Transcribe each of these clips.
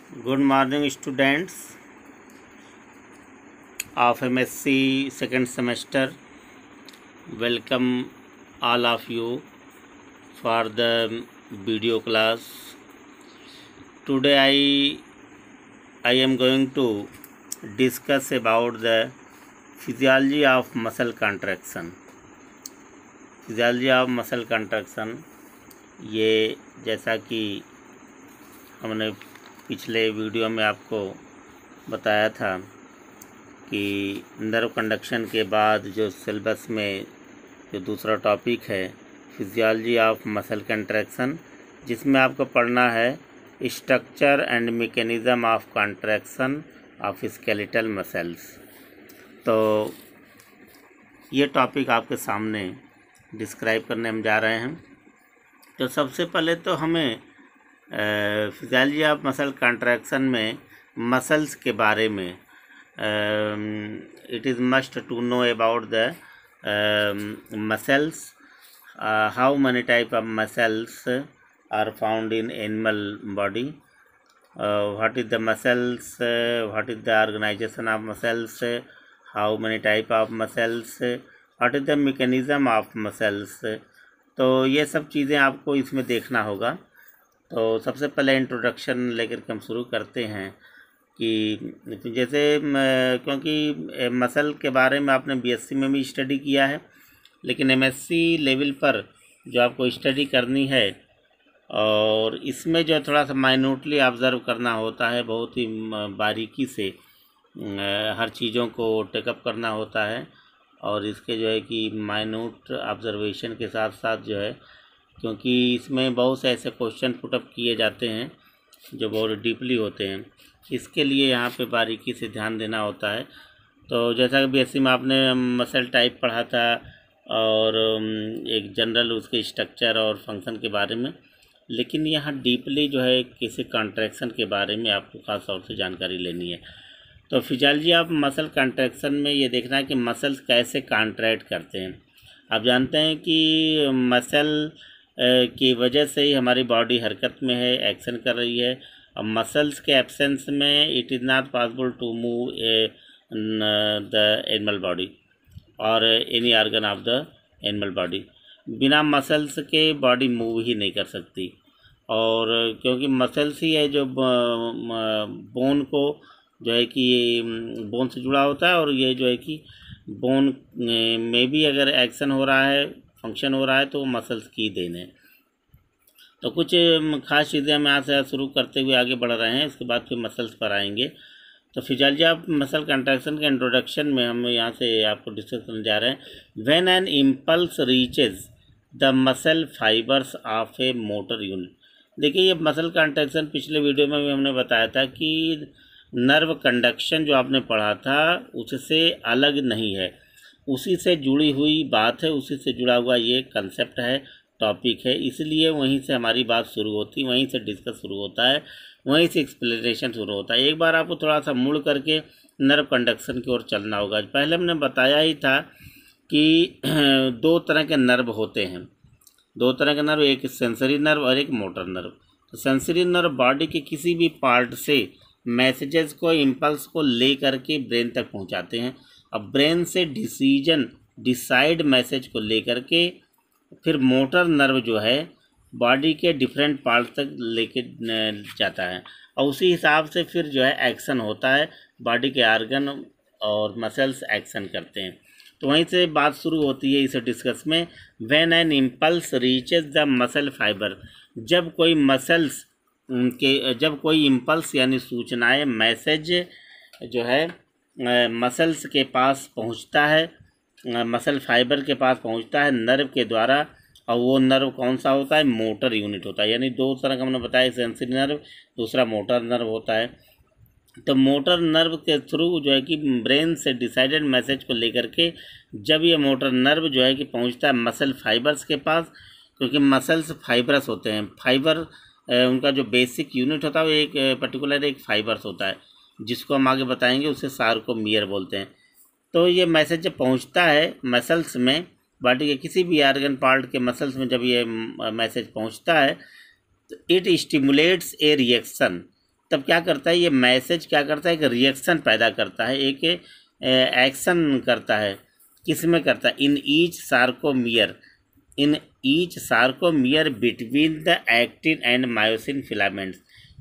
Good morning, students of MSc second semester. Welcome all of you for the video class. Today I am going to discuss about the physiology of muscle contraction. Physiology of muscle contraction, ये जैसा कि हमने पिछले video में आपको बताया था कि नर्व कंडक्शन के बाद जो सिलेबस में जो दूसरा टॉपिक है फिजियोलॉजी ऑफ मसल कंट्रैक्शन, जिसमें आपको पढ़ना है structure and mechanism of contraction of skeletal muscles. तो ये टॉपिक आपके सामने डिस्क्राइब करने हम जा रहे हैं। तो सबसे पहले तो हमें फिजियोलॉजी ऑफ मसल कंट्रैक्शन में मसल्स के बारे में it is must to know about the muscles, how many type of muscles are found in animal body, what is the muscles, what is the organization of muscles, how many type of muscles, what is the mechanism of muscles। तो ये सब चीज़ें आपको इसमें देखना होगा। तो सबसे पहले इंट्रोडक्शन लेकर के हम शुरू करते हैं कि जैसे क्योंकि मसल के बारे में आपने बीएससी में भी स्टडी किया है, लेकिन एमएससी लेवल पर जो आपको स्टडी करनी है और इसमें जो थोड़ा सा माइन्यूटली ऑब्ज़र्व करना होता है, बहुत ही बारीकी से हर चीज़ों को टेकअप करना होता है और इसके जो है कि माइन्यूट ऑब्जर्वेशन के साथ साथ जो है, क्योंकि इसमें बहुत से ऐसे क्वेश्चन पुटअप किए जाते हैं जो बहुत डीपली होते हैं, इसके लिए यहाँ पे बारीकी से ध्यान देना होता है। तो जैसा कि बीएससी में आपने मसल टाइप पढ़ा था और एक जनरल उसके स्ट्रक्चर और फंक्शन के बारे में, लेकिन यहाँ डीपली जो है किसी कॉन्ट्रैक्शन के बारे में आपको खास तौर से जानकारी लेनी है। तो फिजियोलॉजी ऑफ मसल कॉन्ट्रैक्शन में ये देखना है कि मसल्स कैसे कॉन्ट्रैक्ट करते हैं। आप जानते हैं कि मसल की वजह से ही हमारी बॉडी हरकत में है, एक्शन कर रही है। अब मसल्स के एब्सेंस में it is not possible to move the animal body और any organ of the animal body. बिना मसल्स के बॉडी मूव ही नहीं कर सकती, और क्योंकि मसल्स ही है जो बोन को जो है कि बोन से जुड़ा होता है, और ये जो है कि बोन में भी अगर एक्शन हो रहा है, फंक्शन हो रहा है, तो मसल्स की देन है। तो कुछ खास चीज़ें हम यहाँ से शुरू करते हुए आगे बढ़ रहे हैं, इसके बाद फिर मसल्स पर आएंगे। तो फिजियोलॉजी ऑफ मसल कंट्रैक्शन के इंट्रोडक्शन में हम यहाँ से आपको डिस्कस करने जा रहे हैं। When an impulse reaches the muscle fibres of A motor unit. देखिए, ये मसल कंट्रैक्शन पिछले वीडियो में भी हमने बताया था कि नर्व कंडक्शन जो आपने पढ़ा था उससे अलग नहीं है, उसी से जुड़ी हुई बात है, उसी से जुड़ा हुआ ये कंसेप्ट है, टॉपिक है, इसलिए वहीं से हमारी बात शुरू होती है, वहीं से डिस्कस शुरू होता है, वहीं से एक्सप्लेनेशन शुरू होता है। एक बार आपको थोड़ा सा मुड़ करके नर्व कंडक्शन की ओर चलना होगा। पहले हमने बताया ही था कि दो तरह के नर्व होते हैं, दो तरह के नर्व, एक सेंसरी नर्व और एक मोटर नर्व। तो सेंसरी नर्व बॉडी के किसी भी पार्ट से मैसेजेस को, इम्पल्स को ले करके ब्रेन तक पहुंचाते हैं। अब ब्रेन से डिसाइड मैसेज को लेकर के फिर मोटर नर्व जो है बॉडी के डिफरेंट पार्ट तक लेके जाता है, और उसी हिसाब से फिर जो है एक्शन होता है, बॉडी के आर्गन और मसल्स एक्शन करते हैं। तो वहीं से बात शुरू होती है इस डिस्कस में। When an impulse reaches the muscle fibre, जब कोई मसल्स जब कोई इम्पल्स यानी सूचनाएं, मैसेज जो है मसल्स के पास पहुंचता है, मसल फाइबर के पास पहुंचता है नर्व के द्वारा, और वो नर्व कौन सा होता है? मोटर यूनिट होता है। यानी दो तरह का हमने बताया, सेंसरी नर्व, दूसरा मोटर नर्व होता है। तो मोटर नर्व के थ्रू जो है कि ब्रेन से डिसाइडेड मैसेज को लेकर के जब ये मोटर नर्व जो है कि पहुंचता है मसल फाइबर्स के पास, क्योंकि मसल्स फाइबरस होते हैं, फाइबर उनका जो बेसिक यूनिट होता है वो एक पर्टिकुलर एक फाइबर्स होता है, जिसको हम आगे बताएंगे, उसे सार्कोमियर बोलते हैं। तो ये मैसेज जब पहुंचता है मसल्स में, बॉडी के किसी भी आर्गन पार्ट के मसल्स में जब ये मैसेज पहुंचता है, तो इट स्टिमुलेट्स ए रिएक्शन, तब क्या करता है, ये मैसेज क्या करता है, एक रिएक्शन पैदा करता है, एक एक्शन करता है। किस में करता है, in each sarcomere between the actin and myosin filaments.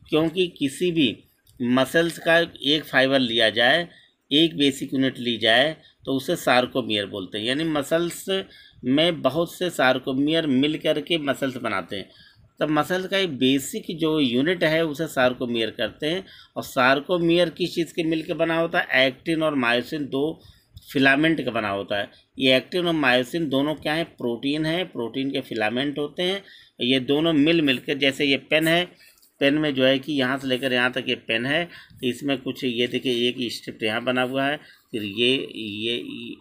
क्योंकि किसी भी मसल्स का एक फाइबर लिया जाए, एक बेसिक यूनिट ली जाए, तो उसे सार्कोमियर बोलते हैं। यानी मसल्स में बहुत से सार्कोमियर मिल करके मसल्स बनाते हैं। तब मसल्स का एक बेसिक जो यूनिट है उसे सार्कोमियर करते हैं। और सार्कोमियर किस चीज़ के मिल के बना होता है, एक्टिन और मायोसिन दो फिलामेंट का बना होता है। ये एक्टिन और मायोसिन दोनों क्या है, प्रोटीन है, प्रोटीन के फिलामेंट होते हैं। ये दोनों मिल के, जैसे ये पेन है, पेन में जो है कि यहाँ से लेकर यहाँ तक ये पेन है, तो इसमें कुछ ये देखिए एक स्ट्रिप यहाँ बना हुआ है, फिर ये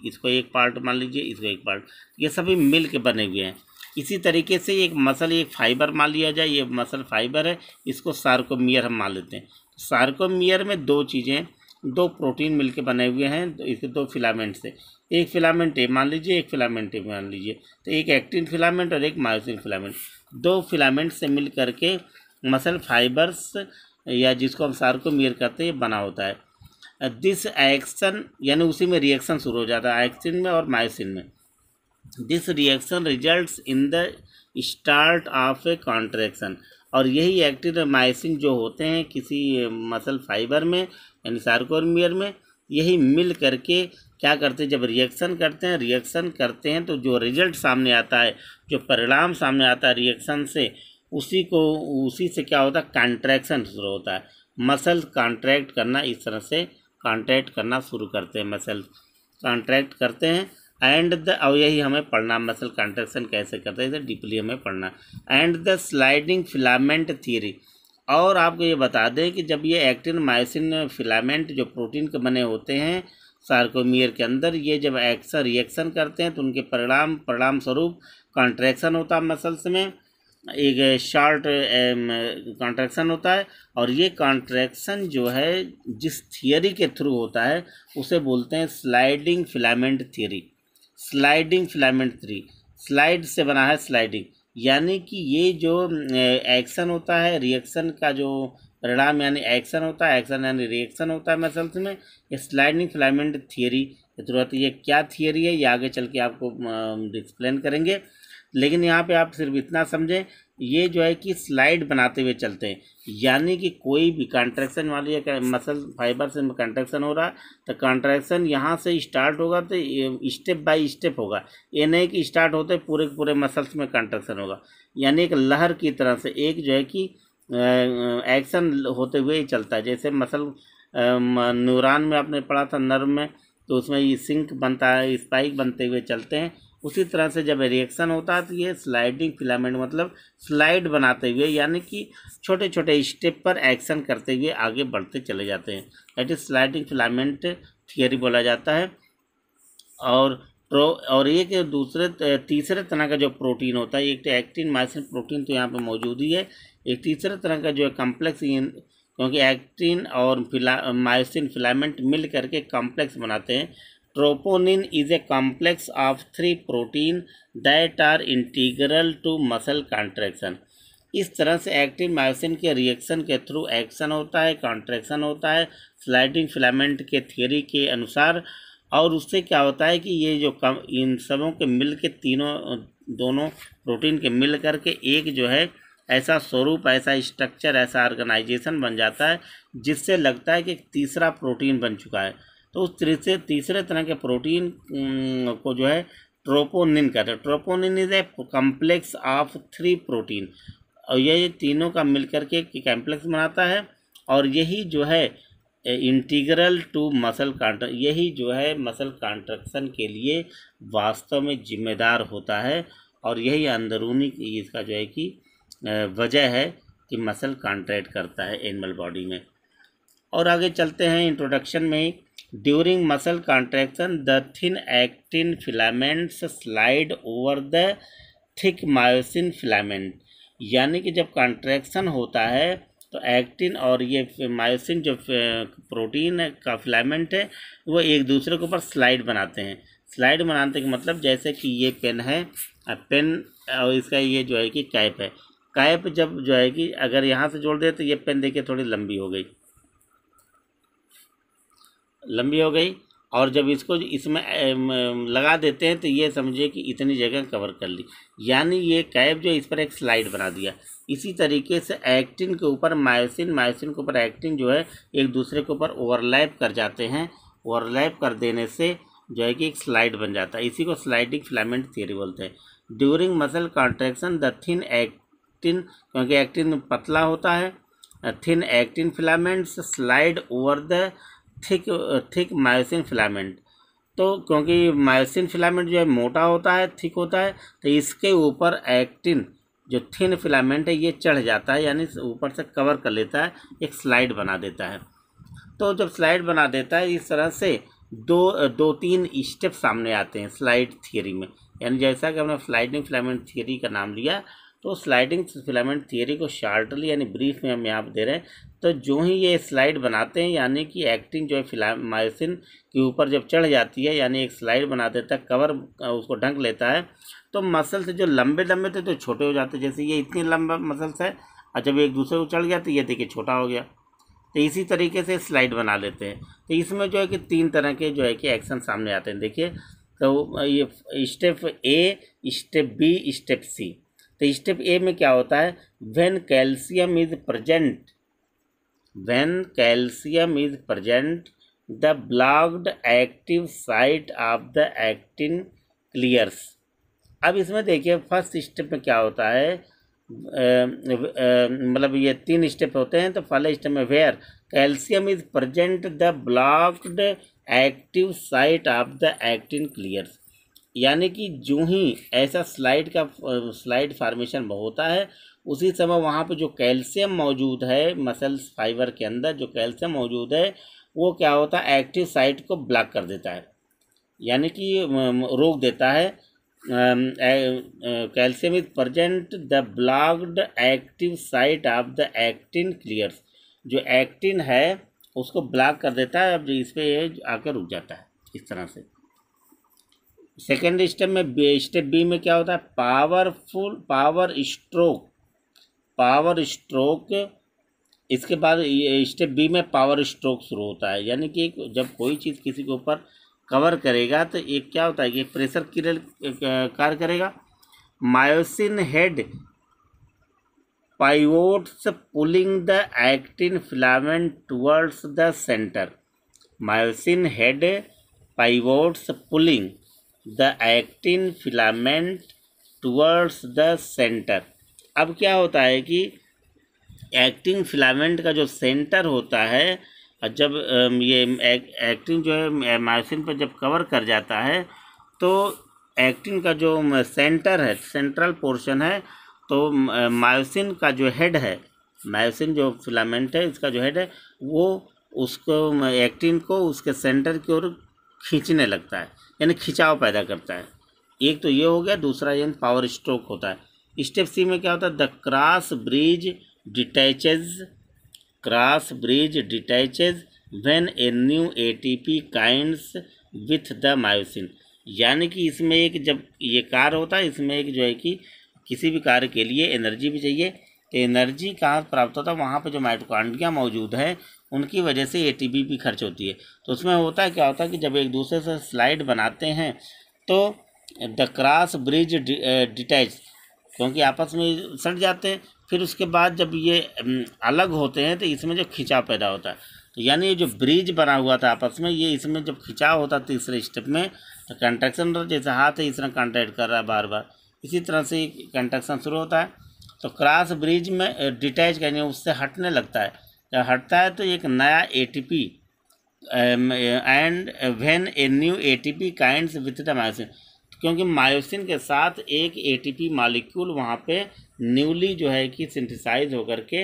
इसको एक पार्ट मान लीजिए, इसको एक पार्ट, ये सभी मिल के बने हुए हैं। इसी तरीके से एक मसल, एक फाइबर मान लिया जाए, ये मसल फाइबर है, इसको सार्कोमियर हम मान लेते हैं। सार्कोमियर में दो चीज़ें, दो प्रोटीन मिलके बने हुए हैं, इसके दो फिलामेंट से, एक फिलामेंट ए मान लीजिए, एक फिलामेंट ए मान लीजिए, तो एक एक्टिन फिलामेंट और एक मायोसिन फिलामेंट, दो फिलामेंट से मिल करके मसल फाइबर्स या जिसको हम सार्कोमियर कहते हैं बना होता है। दिस एक्शन यानी उसी में रिएक्शन शुरू हो जाता है, एक्टिन में और मायोसिन में। This reaction results in the start of A contraction. और यही एक्टिन और मायोसिन जो होते हैं किसी मसल फाइबर में यानी सार्कोमियर में, यही मिल करके क्या करते हैं, जब रिएक्शन करते हैं तो जो रिजल्ट सामने आता है, जो परिणाम सामने आता है रिएक्शन से, उसी से क्या होता है, कॉन्ट्रैक्शन शुरू होता है। मसल कॉन्ट्रैक्ट करना, इस तरह से कॉन्ट्रैक्ट करना शुरू करते हैं, मसल कॉन्ट्रैक्ट करते हैं। और यही हमें पढ़ना, मसल कॉन्ट्रैक्शन कैसे करते हैं, इसे डीपली हमें पढ़ना। And the sliding filament theory. और आपको ये बता दें कि जब ये एक्टिन मायोसिन फिलामेंट जो प्रोटीन के बने होते हैं सार्कोमियर के अंदर, ये जब रिएक्शन करते हैं तो उनके परिणाम स्वरूप कॉन्ट्रैक्शन होता है मसल्स में, एक शॉर्ट कॉन्ट्रैक्शन होता है। और ये कॉन्ट्रैक्शन जो है जिस थियरी के थ्रू होता है उसे बोलते हैं स्लाइडिंग फिलामेंट थियरी। स्लाइड से बना है स्लाइडिंग, यानी कि ये जो एक्शन होता है, रिएक्शन का जो परिणाम यानी एक्शन होता है, एक्शन यानी रिएक्शन होता है मसल्स में, ये स्लाइडिंग फिलामेंट थियरी के थ्रू होती है। ये क्या थियरी है ये आगे चल के आपको एक्सप्लेन करेंगे, लेकिन यहाँ पे आप सिर्फ इतना समझें, ये जो है कि स्लाइड बनाते हुए चलते हैं। यानी कि कोई भी कॉन्ट्रैक्शन वाली मसल फाइबर से कॉन्ट्रैक्शन हो रहा, तो कॉन्ट्रैक्शन यहाँ से स्टार्ट होगा तो स्टेप बाय स्टेप होगा। ये नहीं कि स्टार्ट होते पूरे मसल्स में कॉन्ट्रैक्शन होगा, यानी एक लहर की तरह से एक जो है कि एक्शन होते हुए ही चलता है। जैसे मसल न्यूरॉन में आपने पढ़ा था, नर्व में, तो उसमें ये सिंक बनता है, स्पाइक बनते हुए चलते हैं। उसी तरह से जब रिएक्शन होता है तो ये स्लाइडिंग फिलामेंट मतलब स्लाइड बनाते हुए, यानी कि छोटे छोटे स्टेप पर एक्शन करते हुए आगे बढ़ते चले जाते हैं। That is sliding filament theory बोला जाता है। और एक तीसरे तरह का जो प्रोटीन होता है, एक तो एक्टिन मायोसिन प्रोटीन तो यहाँ पे मौजूद ही है, एक तीसरे तरह का जो है कॉम्प्लेक्स, क्योंकि एक्टिन और मायोसिन फिलामेंट मिल करके कॉम्प्लेक्स बनाते हैं। Troponin is a complex of 3 protein that are integral to muscle contraction. इस तरह से एक्टिन मायोसिन के रिएक्शन के थ्रू एक्शन होता है, कॉन्ट्रैक्शन होता है स्लाइडिंग फिलामेंट के थियरी के अनुसार। और उससे क्या होता है कि ये जो इन सबों के मिल के दोनों प्रोटीन के मिल करके एक जो है ऐसा स्वरूप, ऐसा स्ट्रक्चर, ऐसा ऑर्गेनाइजेशन बन जाता है जिससे लगता है कि तीसरा प्रोटीन बन चुका है। तो उस तीसरे तरह के प्रोटीन को जो है ट्रोपोनिन कहते हैं। Troponin is a complex of 3 protein, और ये तीनों का मिलकर के कॉम्प्लेक्स बनाता है। और यही जो है इंटीग्रल टू मसल यही जो है मसल कॉन्ट्रैक्शन के लिए वास्तव में जिम्मेदार होता है। और यही अंदरूनी इसका जो है कि वजह है कि मसल कॉन्ट्रैक्ट करता है एनिमल बॉडी में। और आगे चलते हैं इंट्रोडक्शन में ही। During muscle contraction the thin actin filaments slide over the thick myosin filament. यानी कि जब कॉन्ट्रैक्शन होता है तो एक्टिन और ये मायोसिन जो प्रोटीन का फिलामेंट है वो एक दूसरे के ऊपर स्लाइड बनाते हैं। स्लाइड बनाने का मतलब जैसे कि ये पेन है, पेन और इसका ये जो है कि कैप है, कैप जब जो है कि अगर यहाँ से जोड़ दे तो ये पेन देखिए थोड़ी लंबी हो गई, और जब इसको इसमें लगा देते हैं तो ये समझिए कि इतनी जगह कवर कर ली, यानी ये कैप जो इस पर एक स्लाइड बना दिया। इसी तरीके से एक्टिन के ऊपर मायोसिन, मायोसिन के ऊपर एक्टिन जो है एक दूसरे के ऊपर ओवरलैप कर जाते हैं। ओवरलैप कर देने से जो है कि एक स्लाइड बन जाता है, इसी को स्लाइडिंग फिलामेंट थियरी बोलते हैं। During muscle contraction the thin actin, क्योंकि एक्टिन पतला होता है, thin actin filaments slide over the thick myosin filament. तो क्योंकि मायोसिन फिलामेंट जो है मोटा होता है, थिक होता है, तो इसके ऊपर एक्टिन जो थिन फिलामेंट है ये चढ़ जाता है, यानी ऊपर से कवर कर लेता है, एक स्लाइड बना देता है। तो जब स्लाइड बना देता है इस तरह से दो तीन स्टेप सामने आते हैं स्लाइड थियरी में। यानी जैसा कि हमने स्लाइडिंग फिलामेंट थियरी का नाम लिया, तो स्लाइडिंग फिलामेंट थियरी को शार्टली यानी ब्रीफ में हम यहाँ पर दे रहे हैं। तो जो ही ये स्लाइड बनाते हैं, यानी कि एक्टिन जो है मायोसिन के ऊपर जब चढ़ जाती है, यानी एक स्लाइड बना देता है, कवर उसको ढक लेता है, तो मसल से जो लंबे लंबे थे तो छोटे हो जाते हैं। जैसे ये इतनी लंबा मसल्स है और जब एक दूसरे को चढ़ गया तो ये देखिए छोटा हो गया। तो इसी तरीके से स्लाइड बना लेते हैं। तो इसमें जो है कि 3 तरह के जो है कि एक्शन सामने आते हैं। देखिए, तो ये स्टेप ए, स्टेप बी, स्टेप सी। तो स्टेप ए में क्या होता है, when calcium is present, the blocked active site of the actin clears. अब इसमें देखिए फर्स्ट स्टेप में क्या होता है, मतलब ये 3 स्टेप होते हैं। तो पहले स्टेप में where calcium is present the blocked active site of the actin clears, यानी कि जो ही ऐसा स्लाइड फार्मेशन होता है, उसी समय वहाँ पे जो कैल्शियम मौजूद है मसल्स फाइबर के अंदर, जो कैल्शियम मौजूद है वो क्या होता है, एक्टिव साइट को ब्लॉक कर देता है, यानी कि रोक देता है। Calcium is present the blocked active site of the actin clears, जो एक्टिन है उसको ब्लॉक कर देता है। अब इस पर आकर रुक जाता है इस तरह से। सेकेंड स्टेप में स्टेप बी में क्या होता है, पावर स्ट्रोक। इसके बाद स्टेप बी में पावर स्ट्रोक शुरू होता है, यानी कि जब कोई चीज़ किसी के ऊपर कवर करेगा तो एक क्या होता है कि प्रेशर कार्य करेगा। Myosin head pivots pulling the actin filament towards the centre. Myosin head pivots pulling the actin filament towards the centre. अब क्या होता है कि एक्टिन फिलामेंट का जो सेंटर होता है, जब ये एक्टिन जो है मायोसिन पर जब कवर कर जाता है, तो एक्टिन का जो सेंटर है, सेंट्रल पोर्शन है, तो मायोसिन का जो हेड है, मायोसिन जो फिलामेंट है इसका जो हेड है, वो उसको एक्टिन को उसके सेंटर की ओर खींचने लगता है, यानी खिंचाव पैदा करता है। एक तो ये हो गया, दूसरा यानी पावर स्ट्रोक होता है। स्टेप सी में क्या होता है, the cross bridge detaches when a new ATP kinds with the myosin, यानी कि इसमें एक जब ये कार्य होता है, इसमें एक जो है कि किसी भी कार्य के लिए एनर्जी भी चाहिए। तो एनर्जी कहाँ प्राप्त होता है, वहाँ पे जो माइटोकॉन्ड्रिया मौजूद है उनकी वजह से एटीपी भी खर्च होती है। तो उसमें होता है क्या होता है कि जब एक दूसरे से स्लाइड बनाते हैं तो द क्रॉस ब्रिज डिटैच, क्योंकि आपस में सट जाते हैं, फिर उसके बाद जब ये अलग होते हैं तो इसमें जो खिंचाव पैदा होता है, तो यानी ये जो ब्रिज बना हुआ था आपस में, ये इसमें जब खिंचाव होता है तीसरे स्टेप में, तो कंट्रैक्शन, जैसे हाथ है इस तरह कॉन्ट्रैक्ट कर रहा है बार बार, इसी तरह से कंट्रैक्शन शुरू होता है। तो क्रॉस ब्रिज में डिटैच करने उससे हटने लगता है, जब हटता है तो एक नया ATP and when a new ATP kinds with the myosin, क्योंकि मायोसिन के साथ एक एटीपी मॉलिक्यूल वहाँ पे न्यूली जो है कि सिंथेसाइज होकर के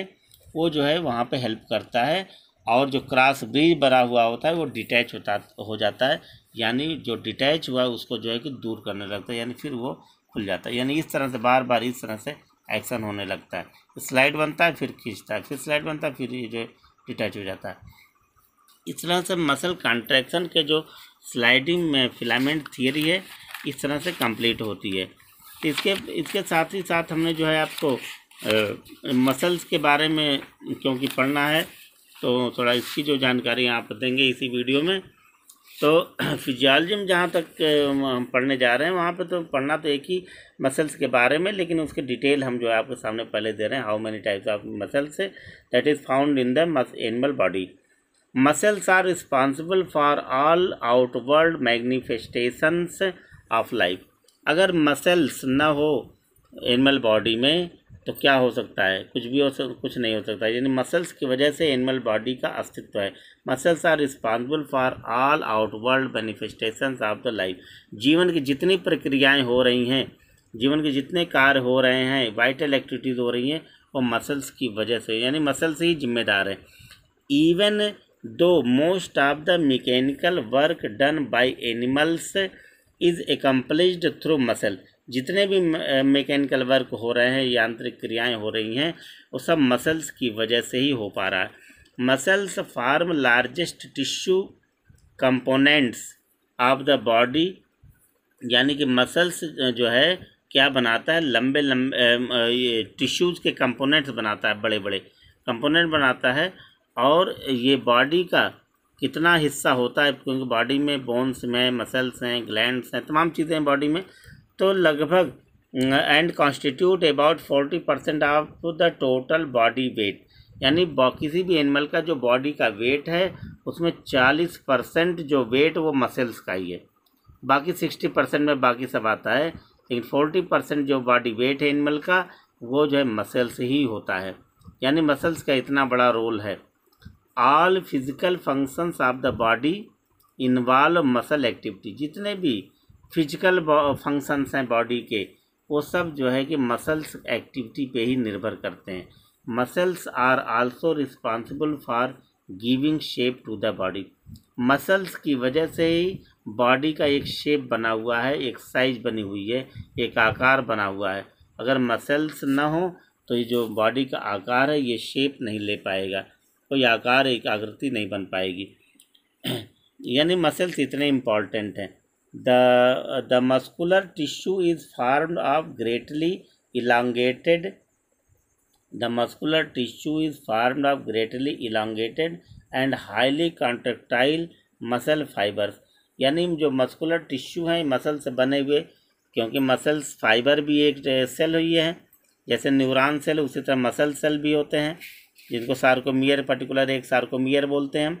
वो जो है वहाँ पे हेल्प करता है, और जो क्रॉस ब्रिज बना हुआ होता है वो डिटैच हो जाता है, यानी जो डिटैच हुआ उसको जो है कि दूर करने लगता है, यानी फिर वो खुल जाता है। यानी इस तरह से बार बार इस तरह से एक्शन होने लगता है। स्लाइड बनता है, फिर खींचता है, फिर स्लाइड बनता है, फिर ये जो डिटैच हो जाता है। इस तरह से मसल कॉन्ट्रैक्शन के जो स्लाइडिंग में फिलामेंट थियरी है इस तरह से कंप्लीट होती है। इसके साथ ही साथ हमने जो है आपको मसल्स के बारे में क्योंकि पढ़ना है तो थोड़ा इसकी जो जानकारी आप देंगे इसी वीडियो में। तो फिजियोलॉजी में जहाँ तक हम पढ़ने जा रहे हैं वहाँ पे तो पढ़ना तो एक ही मसल्स के बारे में, लेकिन उसके डिटेल हम जो है आपके सामने पहले दे रहे हैं। How many types of muscles that is found in the animal body. Muscles are responsible for all outward manifestations of life. अगर मसल्स ना हो एनिमल बॉडी में तो क्या हो सकता है? कुछ भी कुछ नहीं हो सकता। यानी मसल्स की वजह से एनिमल बॉडी का अस्तित्व है। Muscles are responsible for all outward manifestations of the life. जीवन की जितनी प्रक्रियाएं हो रही हैं, जीवन के जितने कार्य हो रहे हैं, वाइटल एक्टिविटीज़ हो रही हैं, वो मसल्स की वजह से, यानी मसल्स ही जिम्मेदार है। Even though most of the mechanical work done by animals is accomplished through muscle. जितने भी मैकेनिकल वर्क हो रहे हैं, यांत्रिक क्रियाएं हो रही हैं, वो सब मसल्स की वजह से ही हो पा रहा है। Muscles form largest tissue components of the body. यानी कि मसल्स जो है क्या बनाता है? लंबे लंबे ये टिश्यूज़ के कंपोनेंट्स बनाता है, बड़े बड़े कंपोनेंट बनाता है। और ये बॉडी का कितना हिस्सा होता है, क्योंकि बॉडी में बोन्स में मसल्स हैं, ग्लैंड्स हैं, तमाम चीज़ें हैं बॉडी में। तो लगभग and constitute about 40% of the total body weight. यानी किसी भी एनिमल का जो बॉडी का वेट है उसमें 40% जो वेट वो मसल्स का ही है। बाकी 60% में बाकी सब आता है, लेकिन 40% जो बॉडी वेट है एनिमल का वो जो है मसल्स ही होता है। यानी मसल्स का इतना बड़ा रोल है। All physical functions of the body involve muscle activity. जितने भी फिजिकल फंक्शंस हैं बॉडी के, वो सब जो है कि मसल्स एक्टिविटी पे ही निर्भर करते हैं। Muscles are also responsible for giving shape to the body. Muscles की वजह से ही बॉडी का एक शेप बना हुआ है, एक साइज बनी हुई है, एक आकार बना हुआ है। अगर मसल्स ना हो तो ये जो बॉडी का आकार है ये शेप नहीं ले पाएगा, कोई आकार, एक आकृति नहीं बन पाएगी। यानी मसल्स इतने इम्पॉर्टेंट हैं। The muscular tissue is formed of greatly elongated. The muscular tissue is formed of greatly elongated and highly contractile muscle fibers. यानी जो मस्कुलर टिश्यू हैं मसल से बने हुए, क्योंकि मसल्स फाइबर भी एक सेल हुई है, जैसे न्यूरॉन सेल, उसी तरह मसल सेल भी होते हैं जिनको सार्कोमियर, पर्टिकुलर एक सार्कोमियर बोलते हैं।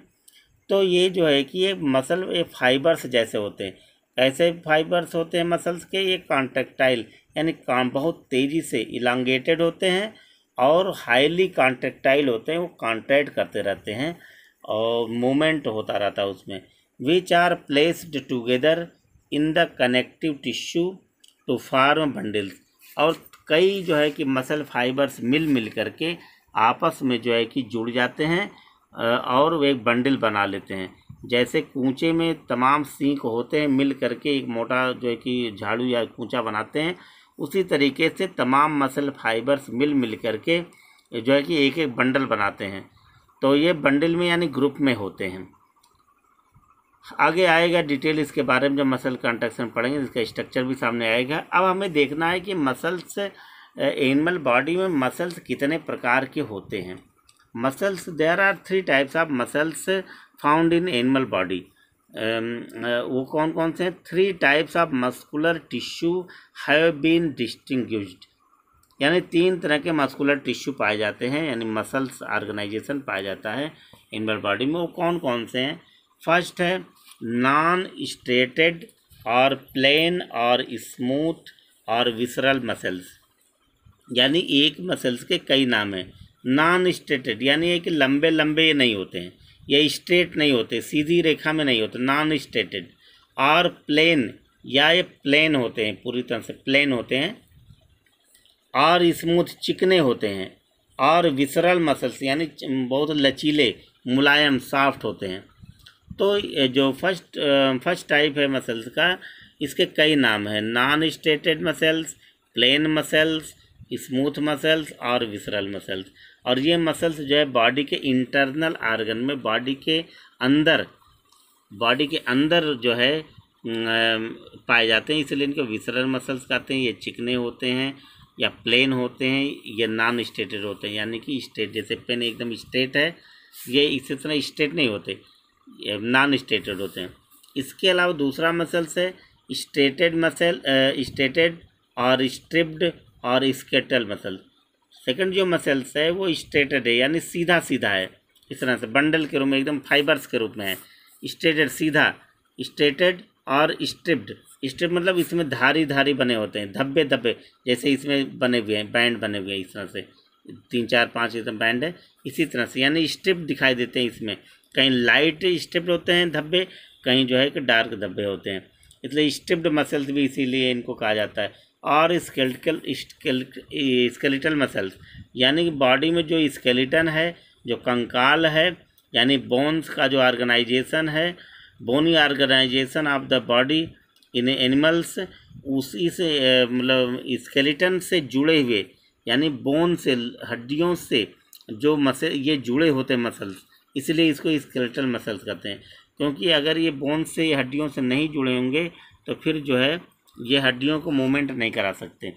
तो ये जो है कि ये मसल ये फाइबर्स जैसे होते हैं। ऐसे फाइबर्स होते हैं मसल्स के, ये कॉन्ट्रैक्टाइल यानी बहुत तेज़ी से इलांगेटेड होते हैं और हाईली कॉन्ट्रैक्टाइल होते हैं, वो कॉन्ट्रैक्ट करते रहते हैं और मूवमेंट होता रहता है उसमें। Which are placed together in the connective tissue to form bundles. और कई जो है कि मसल फाइबर्स मिल करके आपस में जो है कि जुड़ जाते हैं और वो एक बंडल बना लेते हैं। जैसे कूचे में तमाम सींक होते हैं, मिल करके एक मोटा जो है कि झाड़ू या कूचा बनाते हैं, उसी तरीके से तमाम मसल फाइबर्स मिल करके जो है कि एक एक बंडल बनाते हैं। तो ये बंडल में यानी ग्रुप में होते हैं। आगे आएगा डिटेल इसके बारे में, जब मसल कंट्रैक्शन पढ़ेंगे इसका स्ट्रक्चर भी सामने आएगा। अब हमें देखना है कि मसल्स एनिमल बॉडी में मसल्स कितने प्रकार के होते हैं। Muscles, there are 3 types of muscles found in animal body. वो कौन कौन से हैं? 3 types of muscular tissue have been distinguished. यानी 3 तरह के मस्कुलर टिश्यू पाए जाते हैं, यानी मसल्स ऑर्गेनाइजेशन पाया जाता है एनिमल बॉडी में। वो कौन कौन से हैं? फर्स्ट है नॉन स्ट्रेटेड और प्लेन और स्मूथ और विसरल मसल्स। यानी एक मसल्स के कई नाम हैं। नॉन स्ट्रेटेड यानी ये कि लंबे लंबे नहीं होते हैं, ये स्ट्रेट नहीं होते, सीधी रेखा में नहीं होते, नॉन स्ट्रेटेड। और प्लेन या ये प्लेन होते हैं, पूरी तरह से प्लेन होते हैं। और स्मूथ चिकने होते हैं। और विसरल मसल्स यानी बहुत लचीले, मुलायम, सॉफ्ट होते हैं। तो जो फर्स्ट टाइप है मसल्स का, इसके कई नाम हैं। Non striated muscles, plain muscles, smooth muscles और विसरल मसल्स। और ये मसल्स जो है बॉडी के इंटरनल आर्गन में, बॉडी के अंदर जो है पाए जाते हैं, इसलिए इनको विसरल मसल्स कहते हैं। ये चिकने होते हैं या प्लेन होते हैं या नॉन स्टेटेड होते हैं। यानी कि स्टेट, जैसे पेन एकदम स्ट्रेट है, ये इसी तरह स्ट्रेट नहीं होते, नॉन स्टेटेड होते हैं। इसके अलावा दूसरा मसल्स है स्टेटेड मसल, स्टेटेड और स्ट्रिप्ड और स्केटल मसल। सेकंड जो मसल्स है वो स्ट्रेटेड है, यानी सीधा सीधा है, इस तरह से बंडल के रूप में, एकदम फाइबर्स के रूप में है। स्ट्रेटेड सीधा, स्ट्रेटेड और स्ट्रिप्ड। स्ट्रिप मतलब इसमें धारी धारी बने होते हैं, धब्बे धब्बे, जैसे इसमें बने हुए हैं, बैंड बने हुए हैं इस तरह से, 3 4 5 इसमें बैंड है, इसी तरह से, यानी स्ट्रिप दिखाई देते हैं इसमें। कहीं लाइट स्ट्रिप्ड होते हैं धब्बे, कहीं जो है कि डार्क धब्बे होते हैं, इसलिए स्ट्रिप्ड मसल्स भी इसीलिए इनको कहा जाता है। और स्केलेटल मसल्स, यानी कि बॉडी में जो स्केलेटन है, जो कंकाल है, यानी बोन्स का जो ऑर्गेनाइजेशन है, bony organisation of the body in animals, उसी से मतलब स्केलेटन से जुड़े हुए, यानी बोन से, हड्डियों से जो मसल ये जुड़े होते हैं मसल्स, इसलिए इसको स्केलेटल मसल्स कहते हैं। क्योंकि अगर ये बोन से, हड्डियों से नहीं जुड़े होंगे तो फिर जो है ये हड्डियों को मूवमेंट नहीं करा सकते,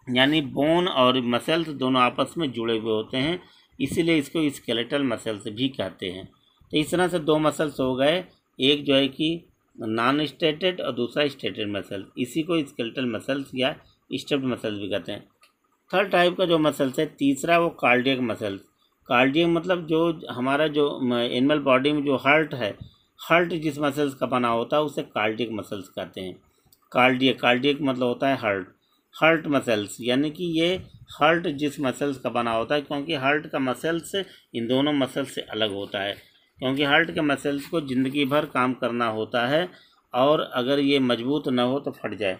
यानी बोन और मसल्स दोनों आपस में जुड़े हुए होते हैं, इसीलिए इसको स्केलेटल मसल्स भी कहते हैं। तो इस तरह से 2 मसल्स हो गए, एक जो है कि नॉन स्टेटेड और दूसरा स्टेटेड मसल, इसी को स्केलेटल मसल्स या स्टेप्ड मसल्स भी कहते हैं। थर्ड टाइप का जो मसल्स है, तीसरा वो कार्डियक मसल्स। कार्डियक मतलब जो हमारा जो एनिमल बॉडी में जो हार्ट है, हार्ट जिस मसल्स का बना होता है उसे कार्डियक मसल्स कहते हैं। कार्डियक मतलब होता है हार्ट, हार्ट मसल्स, यानी कि ये हार्ट जिस मसल्स का बना होता है, क्योंकि हार्ट का मसल्स इन दोनों मसल्स से अलग होता है, क्योंकि हार्ट के मसल्स को ज़िंदगी भर काम करना होता है, और अगर ये मजबूत न हो तो फट जाए,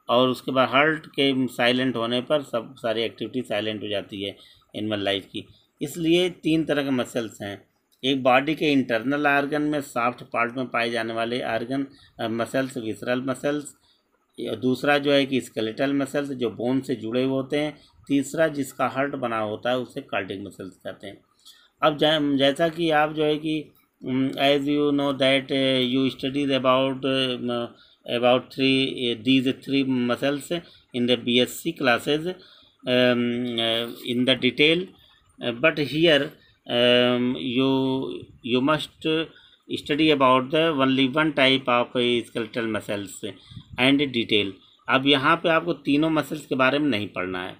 और उसके बाद हार्ट के साइलेंट होने पर सब सारी एक्टिविटी साइलेंट हो जाती है एनिमल लाइफ की। इसलिए 3 तरह के मसल्स हैं, एक बॉडी के इंटरनल आर्गन में सॉफ्ट पार्ट में पाए जाने वाले आर्गन मसल्स, विसरल मसल्स, दूसरा जो है कि स्केलेटल मसल्स जो बोन से जुड़े हुए होते हैं, तीसरा जिसका हार्ट बना होता है उसे कार्डियक मसल्स कहते हैं। अब जैसा कि आप जो है कि as you know that you studies about these three muscles in the BSc classes in the detail, but here you must study about the only one type of skeletal muscles and detail। अब यहाँ पे आपको तीनों muscles के बारे में नहीं पढ़ना है,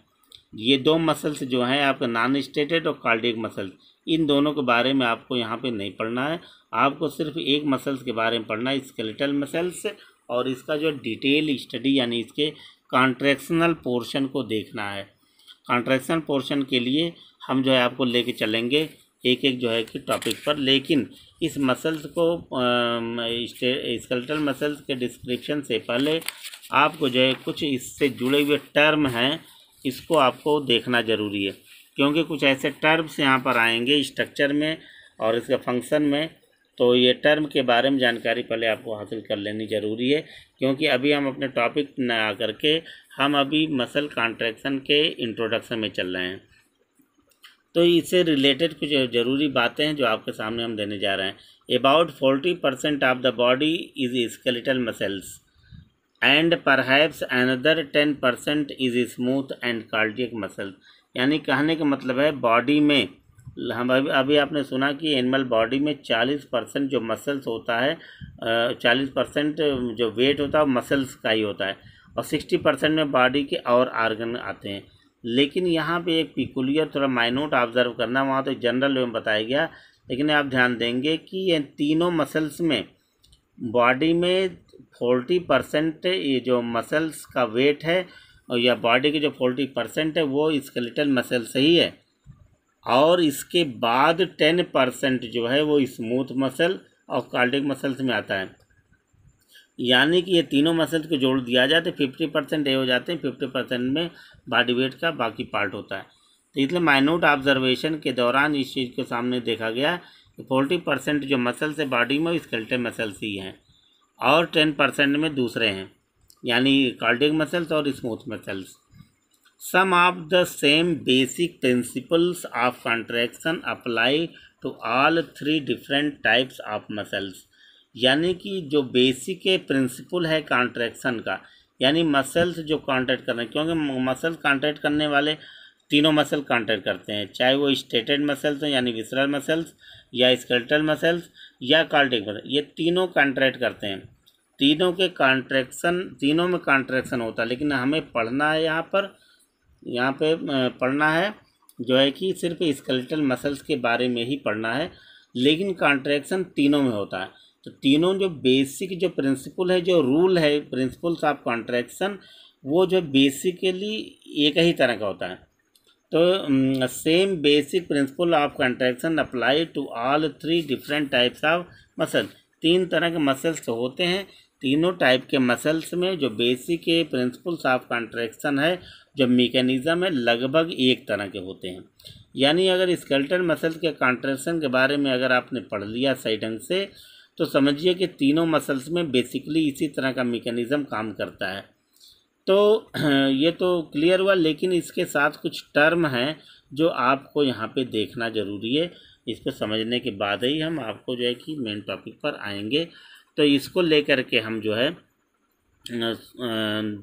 ये 2 मसल्स जो हैं आपके नॉन स्टेटेड और कार्डियक मसल्स, इन दोनों के बारे में आपको यहाँ पे नहीं पढ़ना है, आपको सिर्फ एक मसल्स के बारे में पढ़ना है, स्केलेटल मसल्स, और इसका जो डिटेल स्टडी यानी इसके कॉन्ट्रैक्शनल पोर्शन को देखना है। कॉन्ट्रैक्शनल पोर्शन के लिए हम जो है आपको लेके चलेंगे एक एक जो है कि टॉपिक पर, लेकिन इस मसल्स को स्केलेटल मसल्स के डिस्क्रिप्शन से पहले आपको जो है कुछ इससे जुड़े हुए टर्म हैं, इसको आपको देखना ज़रूरी है, क्योंकि कुछ ऐसे टर्म्स यहाँ पर आएंगे स्ट्रक्चर में और इसके फंक्शन में, तो ये टर्म के बारे में जानकारी पहले आपको हासिल कर लेनी ज़रूरी है, क्योंकि अभी हम अपने टॉपिक न आकर के हम अभी मसल कॉन्ट्रैक्शन के इंट्रोडक्शन में चल रहे हैं। तो इससे रिलेटेड कुछ ज़रूरी बातें हैं जो आपके सामने हम देने जा रहे हैं। About 40% of the body is skeletal muscles and perhaps another 10% is smooth and cardiac muscle. यानी कहने का मतलब है बॉडी में हम अभी आपने सुना कि एनिमल बॉडी में 40% जो मसल्स होता है, 40% जो वेट होता है वो मसल्स का ही होता है, और 60% में बॉडी के और आर्गन आते हैं। लेकिन यहाँ पे एक पिकुलियर थोड़ा माइन्यूट ऑब्जर्व करना, वहाँ तो जनरल में बताया गया, लेकिन आप ध्यान देंगे कि ये तीनों मसल्स में बॉडी में 40% ये जो मसल्स का वेट है, और या बॉडी के जो 40% है वो स्केलेटल मसल से ही है, और इसके बाद 10% जो है वो स्मूथ मसल और कार्डियक मसल्स में आता है। यानी कि ये तीनों मसल्स को जोड़ दिया जाए तो 50% ये हो जाते हैं, 50% में बॉडी वेट का बाकी पार्ट होता है। तो इसलिए माइन्यूट ऑब्जर्वेशन के दौरान इस चीज़ को सामने देखा गया कि 40% जो मसल्स है बॉडी में स्केलेटल मसल्स ही हैं, और 10% में दूसरे हैं, यानी कार्डियक मसल्स और smooth muscles. Some of the same basic principles of contraction apply to all 3 different types of muscles। यानी कि जो बेसिक प्रिंसिपल है कॉन्ट्रैक्शन का, यानी मसल्स जो कॉन्ट्रैक्ट कर रहे हैं, क्योंकि मसल कॉन्ट्रैक्ट करने वाले तीनों मसल कॉन्ट्रैक्ट करते हैं, चाहे वो स्टेटेड मसल्स हैं यानी विसरल मसल्स, या स्केलेटल मसल्स, या कार्डियक मसल, ये तीनों कॉन्ट्रैक्ट करते हैं। तीनों के कॉन्ट्रैक्शन, तीनों में कॉन्ट्रैक्शन होता है, लेकिन हमें पढ़ना है यहाँ पे पढ़ना है जो है कि सिर्फ स्केलेटल मसल्स के बारे में ही पढ़ना है, लेकिन कॉन्ट्रैक्शन तीनों में होता है। तो तीनों जो बेसिक जो प्रिंसिपल है, जो रूल है, प्रिंसिपल्स ऑफ कॉन्ट्रैक्शन, वो जो बेसिकली एक ही तरह का होता है। तो same basic principle of contraction apply to all 3 different types of muscle. 3 तरह के मसल्स होते हैं, तीनों टाइप के मसल्स में जो बेसिक प्रिंसिपल्स ऑफ कॉन्ट्रैक्शन है, जो मैकेनिज्म है, लगभग एक तरह के होते हैं। यानी अगर स्केलेटल मसल्स के कॉन्ट्रैक्शन के बारे में अगर आपने पढ़ लिया सही ढंग से, तो समझिए कि तीनों मसल्स में बेसिकली इसी तरह का मैकेनिज्म काम करता है। तो ये तो क्लियर हुआ, लेकिन इसके साथ कुछ टर्म हैं जो आपको यहाँ पे देखना ज़रूरी है। इसको समझने के बाद ही हम आपको जो है कि मेन टॉपिक पर आएंगे। तो इसको लेकर के हम जो है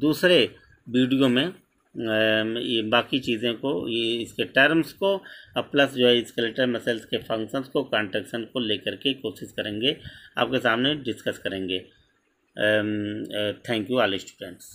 दूसरे वीडियो में ये बाकी चीज़ें को, ये इसके टर्म्स को, प्लस जो है स्केलेटल मसल्स के फंक्शंस को, कॉन्ट्रैक्शन को लेकर के कोशिश करेंगे, आपके सामने डिस्कस करेंगे। Thank you all students.